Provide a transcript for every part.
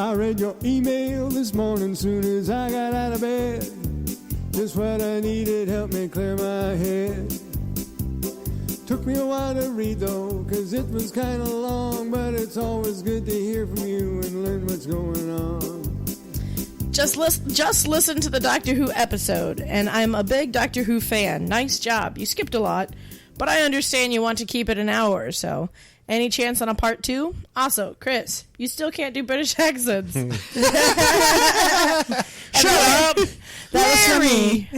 I read your email this morning soon as I got out of bed. Just what I needed helped me clear my head. Took me a while to read though, cause it was kinda long, but it's always good to hear from you and learn what's going on. Just listen to the Doctor Who episode, and I'm a big Doctor Who fan. Nice job. You skipped a lot, but I understand you want to keep it an hour or so. Any chance on a part 2? Also, Chris, you still can't do British accents. Shut up! Larry!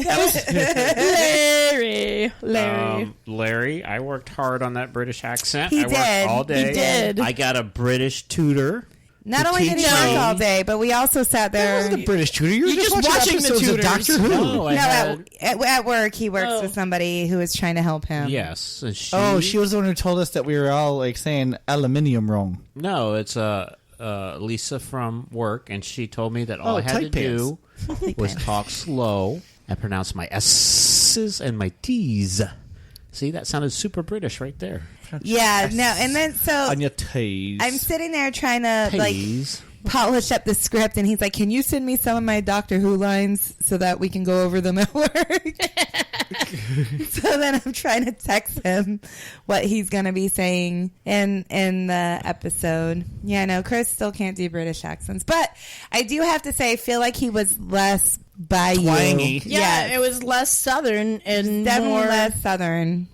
Larry. Larry, I worked hard on that British accent. He I worked did. all day. He did. I got a British tutor. Not only did he work all day, but we also sat there. That wasn't a British tutor. You were just watching the episodes of tutors. Doctor Who. No, At work, he works with somebody who was trying to help him. Yes. And she was the one who told us that we were all like saying aluminium wrong. No, it's Lisa from work, and she told me that all I had to do was talk slow and pronounce my S's and my T's. See, that sounded super British right there. Yeah, no, and then so On your T's. I'm sitting there trying to T's. polish up the script, and he's like, "Can you send me some of my Doctor Who lines so that we can go over them at work?" So then I'm trying to text him what he's going to be saying in the episode. Yeah, no, Chris still can't do British accents, but I do have to say, I feel like he was less bayou. Twangy. Yeah, Yes. it was less southern and Definitely more... less southern.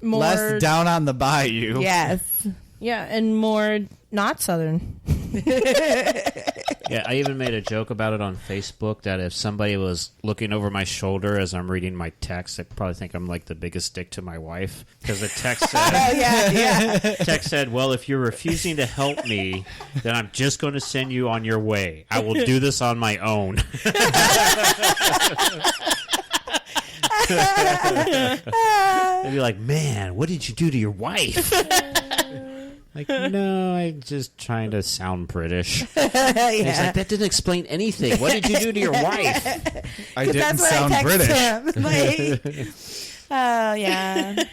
more Less down on the bayou. Yes. Yeah, and more not southern. Yeah, I even made a joke about it on Facebook that if somebody was looking over my shoulder as I'm reading my text, they'd probably think I'm like the biggest dick to my wife. Because the text said, Oh, yeah. text said, well, if you're refusing to help me, then I'm just going to send you on your way. I will do this on my own. They'd be like, man, what did you do to your wife? Like, no, I'm just trying to sound British. He's like, that didn't explain anything. What did you do to your wife? I didn't That's what sound I text British. him. Like, oh, yeah.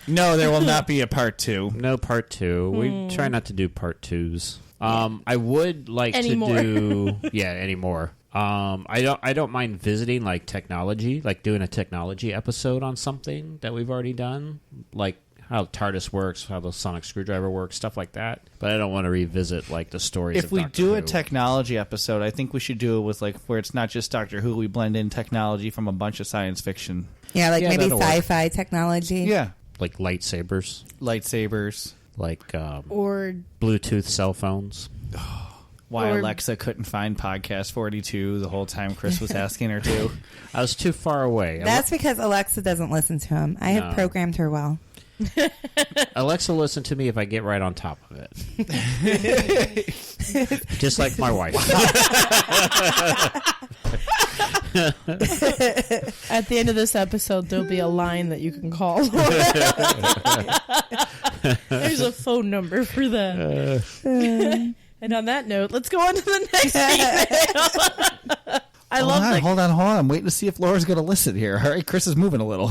No, there will not be a part 2. No part 2. We try not to do part 2s. I would like Anymore. to do anymore. I don't mind visiting like technology, like doing a technology episode on something that we've already done, like how TARDIS works, how the sonic screwdriver works, stuff like that. But I don't want to revisit like the stories. If of we Doctor do Who. a technology episode, I think we should do it with like where it's not just Doctor Who. We blend in technology from a bunch of science fiction. Yeah, like maybe that'll work. sci-fi technology. Yeah, like lightsabers, lightsabers. like Or Bluetooth cell phones. Why Or- Alexa couldn't find podcast 42 the whole time Chris was asking her to. I was too far away. That's because Alexa doesn't listen to him. I have No. programmed her well. Alexa, listen to me if I get right on top of it. Just like my wife. at the end of this episode, there'll be a line that you can call. There's a phone number for that. And on that note, let's go on to the next email. I love the Hold on. I'm waiting to see if Laura's going to listen here. All right, Chris is moving a little.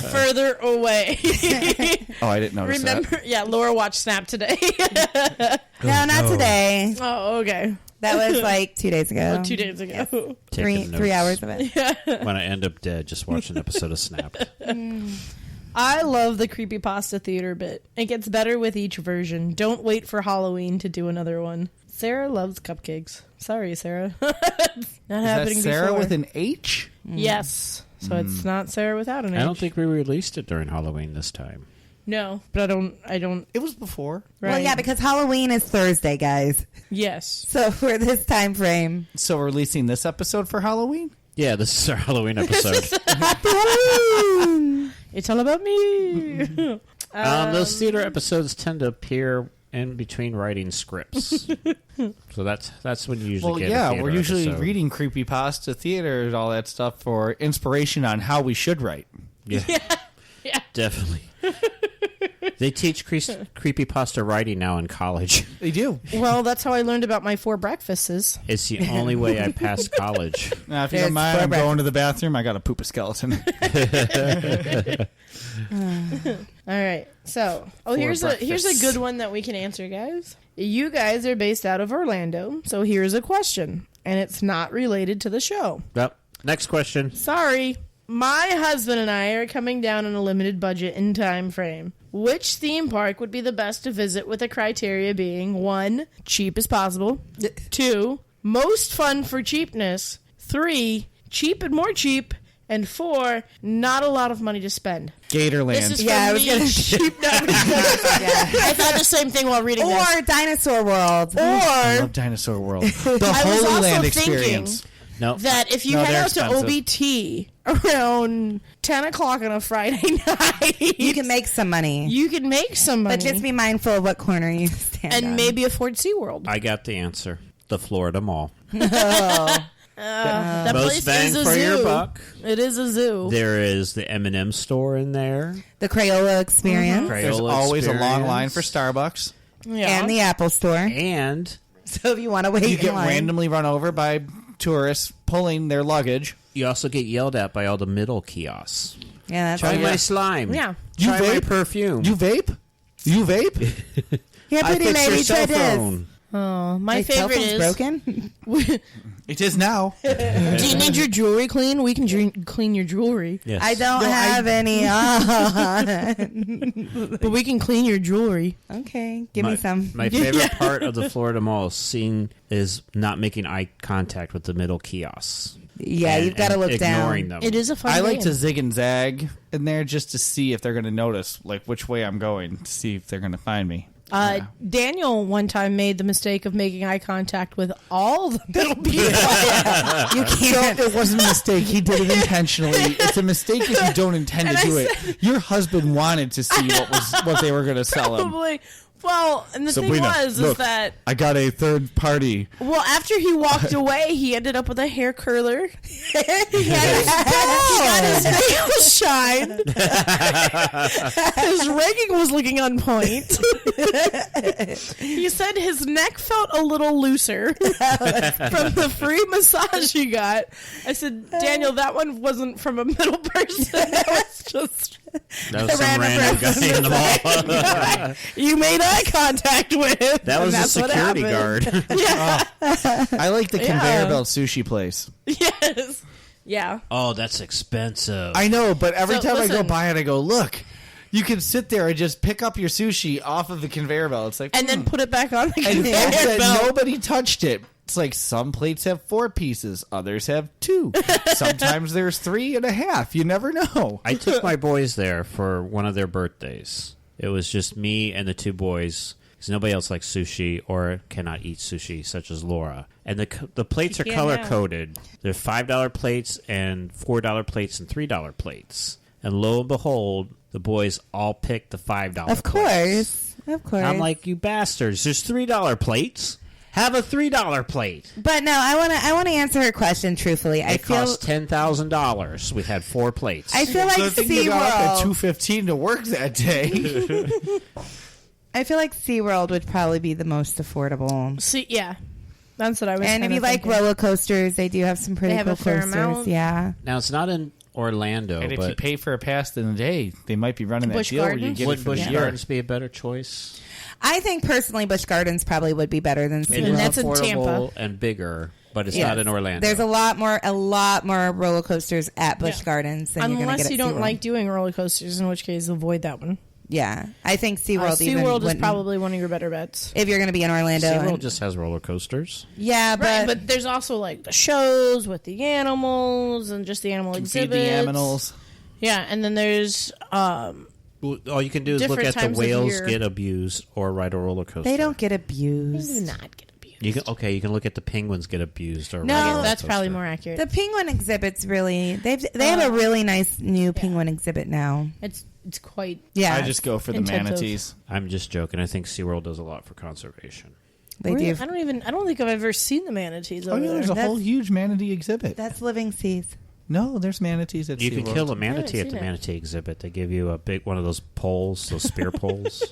further away. Oh, I didn't notice Remember, yeah, Laura watched Snap today. No, not today. Oh, okay. That was like 2 days ago. Oh, 2 days ago. Taking Three notes. hours of it. When I end up dead, just watch an episode of Snapped. I love the creepypasta theater bit. It gets better with each version. Don't wait for Halloween to do another one. Sarah loves cupcakes. Sorry, Sarah. Not Is that happening Sarah before. with an H? Yes. So it's not Sarah without an H. I don't think we released it during Halloween this time. No, but I don't. It was before. Right. Well, yeah, because Halloween is Thursday, guys. Yes. So for this time frame. So we're releasing this episode for Halloween? Yeah, this is our Halloween episode. It's all about me. Those theater episodes tend to appear in between writing scripts. So that's when you usually get a theater we're usually episode. reading creepypasta theater and all that stuff for inspiration on how we should write. Yeah. Yeah. Definitely. They teach creepypasta writing now in college. They do. Well, that's how I learned about my 4 breakfasts. It's the only way I passed college. Now, if you There's don't mind, I'm Barbara. going to the bathroom. I got to poop a skeleton. All right. So, here's a good one that we can answer, guys. You guys are based out of Orlando, so here's a question, and it's not related to the show. Well, next question. Sorry. My husband and I are coming down on a limited budget and time frame. Which theme park would be the best to visit with the criteria being 1, cheap as possible, 2, most fun for cheapness, 3, cheap and more cheap, and 4, not a lot of money to spend. Gatorland. This is Yeah, I from was me, gonna- cheap. No, I thought the same thing while reading this. Or Dinosaur World. I Or love Dinosaur World. The I was Holy also Land thinking experience. No. that if you No, head they're out to expensive. OBT around 10 o'clock on a Friday night, You can make some money. you can make some money. But just be mindful of what corner you stand and on. maybe afford SeaWorld. I got the answer. The Florida Mall. That Most place bang is a for zoo. your buck. It is a zoo. There is the M&M store in there. the Crayola experience There's Crayola always a long experience. line for Starbucks. Yeah. and the Apple Store. And So if you want to wait You in get line. randomly run over by tourists pulling their luggage. you also get yelled at by all the middle kiosks. Yeah, that's Try yeah. my slime. Yeah. Try You my vape? perfume. You vape? You vape? yeah, I pretty fixed your lady, cell try this. phone. Oh, my My cell favorite phone's is. broken. It is now. Do you need your jewelry clean? We can clean your jewelry. Yes. I don't have any on. But we can clean your jewelry. Okay, give me some. My favorite part of the Florida Mall is not making eye contact with the middle kiosks. Yeah, And- you've got to and look ignoring down. them. It is a fun I like game. to zig and zag in there just to see if they're going to notice, like, which way I'm going, to see if they're going to find me. Daniel one time made the mistake of making eye contact with all the middle people. You can't. So it wasn't a mistake. He did it intentionally. It's a mistake if you don't intend to do it. Your husband wanted to see what they were going to sell him. Probably. Well, and the Sabrina, thing was look. is that I got a third party. well, after he walked away, he ended up with a hair curler. He got his nails shined. His rigging was looking on point. He said his neck felt a little looser from the free massage he got. I said, Daniel, that one wasn't from a middle person. That was just That was some random guy in the mall. you made eye contact with. That was a That's what security happened. guard. I like the conveyor belt sushi place. Yes. Yeah. Oh, that's expensive. I know, but every So, time I go listen. by it, I go, look, you can sit there and just pick up your sushi off of the conveyor belt. It's like, And then put it back on the and conveyor folks said belt. nobody touched it. It's like some plates have 4 pieces, others have 2. Sometimes there's 3.5. You never know. I took my boys there for one of their birthdays. It was just me and the 2 boys because nobody else likes sushi or cannot eat sushi, such as Laura. And the plates are can't color have. coded. They're $5 plates and $4 plates and $3 plates. And lo and behold, the boys all picked the $5 Of plates. course. Of course. I'm like, you bastards! There's $3 plates. Have a $3 plate. But no, I want to answer her question truthfully. I It feel cost $10,000. We had 4 plates. I feel like Good thing you got up at SeaWorld. 2:15 to work that day. I feel like SeaWorld would probably be the most affordable. See, yeah. That's what I was And if kinda you like thinking. roller coasters, they do have some pretty They have cool a fair coasters. amount. Yeah. Now it's not in Orlando, And if you but pay for a pass in a day, they might be running that Busch deal where you Gardens? get it would for Busch the year. Gardens be a better choice? I think personally Busch Gardens probably would be better than It SeaWorld. is that's in affordable Tampa. and bigger, but it's Yes. not in Orlando. There's a lot more roller coasters at Busch Yeah. Gardens than you're going to Unless get at you don't SeaWorld. like doing roller coasters, in which case avoid that one. Yeah, I think SeaWorld even SeaWorld is wouldn't- probably one of your better bets. if you're going to be in Orlando. SeaWorld and- just has roller coasters. yeah, Right, but there's also like the shows with the animals and just the animal Feed exhibits. the animals. Yeah, and then there's Well, all you can do is look Different at the times of whales year. get abused or ride a roller coaster. they don't get do abused. not get abused. You can you can look at the penguins get abused or No, ride a roller That's probably coaster. more accurate. The penguin exhibit's really they have a really nice new penguin exhibit now. It's quite. Yeah, I just go for the Intensive. manatees. I'm just joking. I think SeaWorld does a lot for conservation. they Really? do. I don't think I've ever seen the manatees Oh, over yeah, there's there. a whole huge manatee exhibit. That's living seas. No, there's manatees at You SeaWorld. can kill a manatee I at haven't the seen it. manatee exhibit. They give you a big one of those poles, those spear poles,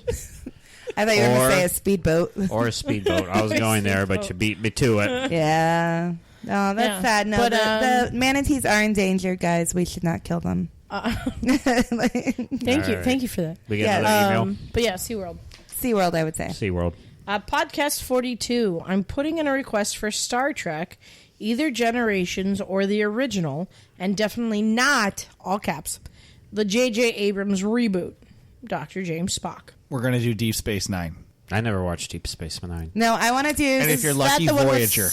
I thought you were going Or- to say a speedboat. or a speedboat. I was going there, but you beat me to it. Yeah. Oh, that's Yeah. sad. No, But, the manatees are endangered, guys. We should not kill them. Thank you. Alright. Thank you for that. We get Yeah, another email. But yeah, SeaWorld. SeaWorld, I would say. SeaWorld. Podcast 42. I'm putting in a request for Star Trek, either Generations or the original, and definitely not, all caps, the J.J. Abrams reboot. Dr. James Spock. We're going to do Deep Space Nine. I never watched Deep Space Nine. No, I want to do... And if you're lucky, the one with Voyager.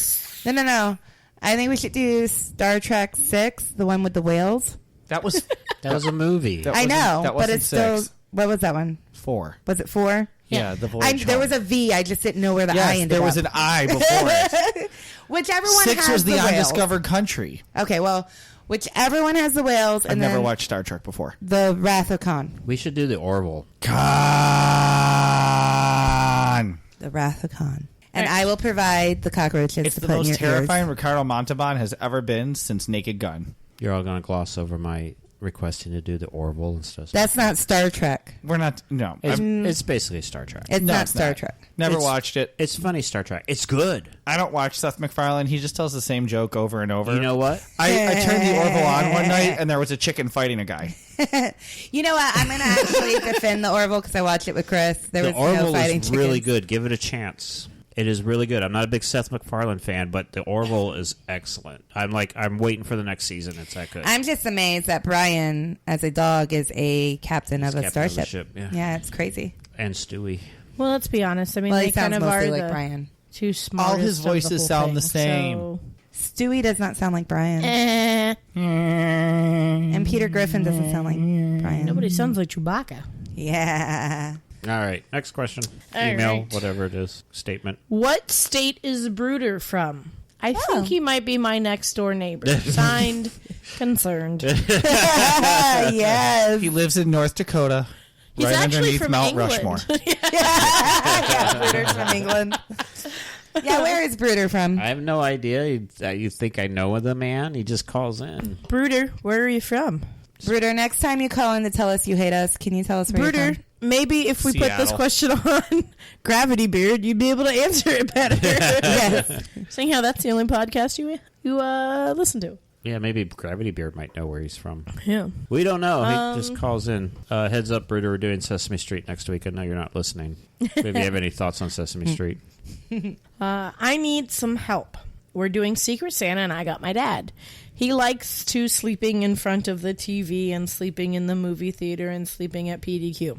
No. I think we should do Star Trek 6, the one with the whales. That was That was a movie. That I wasn't- know, that but wasn't it's still... 6. What was that one? 4. Was it 4? Yeah, the Voyager. There was a V. I just didn't know where the I Yes, ended there up. was an I before it. Whichever one 6 has was the whales. undiscovered country. Okay, well, whichever one has the whales, I've and never then watched Star Trek before. the Wrath of Khan. We should do the Orville. Khan. The Wrath of Khan. And I will provide the cockroaches It's to the put in most your terrifying ears. Ricardo Montalban has ever been since Naked Gun. You're all going to gloss over my requesting to do the Orville and stuff. That's not Star Trek. We're not. No. It's basically Star Trek. It's No, not it's Star not. Trek. Never It's- watched it. It's funny Star Trek. It's good. I don't watch Seth MacFarlane. He just tells the same joke over and over. You know what? I turned the Orville on one night and there was a chicken fighting a guy. You know what? I'm going to actually defend the Orville because I watched it with Chris. There The was no Orville fighting is really chickens. good. Give it a chance. It is really good. I'm not a big Seth MacFarlane fan, but the Orville is excellent. I'm waiting for the next season. It's that good. I'm just amazed that Brian, as a dog, is a captain of a captain of a starship. ship, yeah. Yeah, it's crazy. And Stewie. Well, let's be honest. I mean, Well, they he sounds kind of are mostly like the Brian. two smartest. All his of the voices whole sound thing, the same. so- Stewie does not sound like Brian. Eh, And Peter Griffin doesn't sound like Brian. nobody sounds like Chewbacca. Yeah. All right. Next question. All Email, right. whatever it is. Statement. What state is Bruder from? I Oh. think he might be my next door neighbor. Signed, concerned. Yes. He lives in North Dakota, He's right actually underneath from Mount England. Rushmore. Yeah, Bruder's from England. Yeah, where is Bruder from? I have no idea. You think I know the man? He just calls in. Bruder, where are you from? Bruder, next time you call in to tell us you hate us, can you tell us where you're Bruder, from? maybe if we put this Seattle. question on Gravity Beard, you'd be able to answer it better. Yes. Seeing how that's the only podcast you listen to. Yeah, maybe Gravity Beard might know where he's from. Yeah. We don't know. He just calls in. Heads up, Bruder, we're doing Sesame Street next week. I know you're not listening. Maybe you have any thoughts on Sesame Street? I need some help. We're doing Secret Santa, and I got my dad. He likes to sleeping in front of the TV and sleeping in the movie theater and sleeping at PDQ.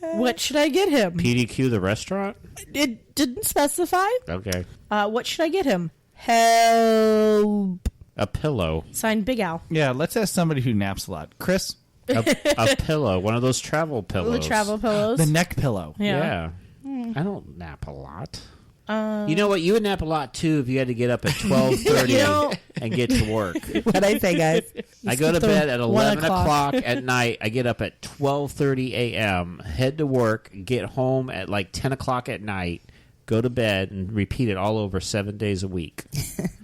What should I get him? PDQ, the restaurant? It didn't specify. Okay. What should I get him? Help. A pillow. Signed, Big Al. Yeah, let's ask somebody who naps a lot. Chris, A pillow. One of those travel pillows. The travel pillows. the neck pillow. Yeah. I don't nap a lot. You know what? You would nap a lot too if you had to get up at 12:30 You know- and get to work. What'd I say, guys? I go to the bed at 1 11 o'clock. o'clock at night. I get up at 12:30 a.m., head to work, get home at like 10 o'clock at night, go to bed, and repeat it all over 7 days a week.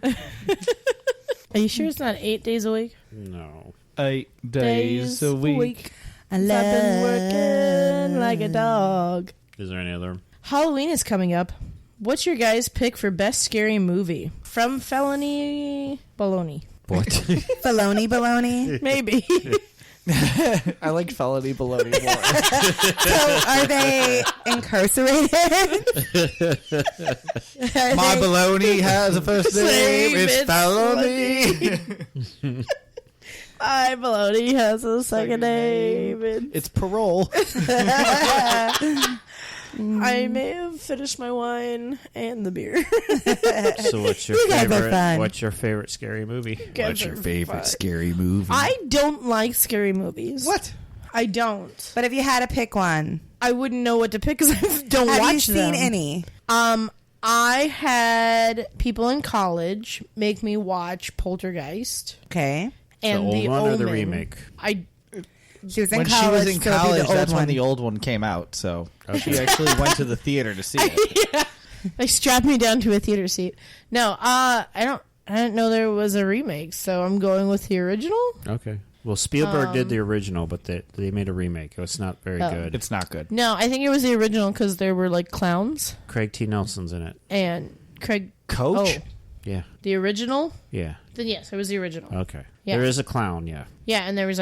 Are you sure it's not 8 days a week? No. 8 days a week. I I've been working like a dog. Is there any other? Halloween is coming up. What's your guys' pick for best scary movie? From Felony Baloney. What? Baloney, baloney. Maybe. I like felony baloney more. So are they incarcerated? My baloney has a first name. It's It's felony. My Baloney has a second name. It's parole. I may have finished my wine and the beer. So what's your You guys are favorite? fun. What's your favorite scary movie? What's your favorite scary movie? I don't like scary movies. What? I don't. But if you had to pick one, I wouldn't know what to pick because I don't have watch you seen them. any? I had people in college make me watch Poltergeist Okay. and The the old one or the Omen. remake? She was in When college. she was in so it'd be college, the old that's one. when the old one came out. So she actually went to the theater to see it. They strapped me down to a theater seat. No, I didn't know there was a remake, so I'm going with the original. Okay. Well, Spielberg did the original, but they made a remake. It's not very good. It's not good. No, I think it was the original because there were like clowns. Craig T. Nelson's in it. And Craig Coach? Oh, Yeah. the original? Yeah. Then yes, it was the original. Okay. Yeah. There is a clown, yeah. Yeah, and there was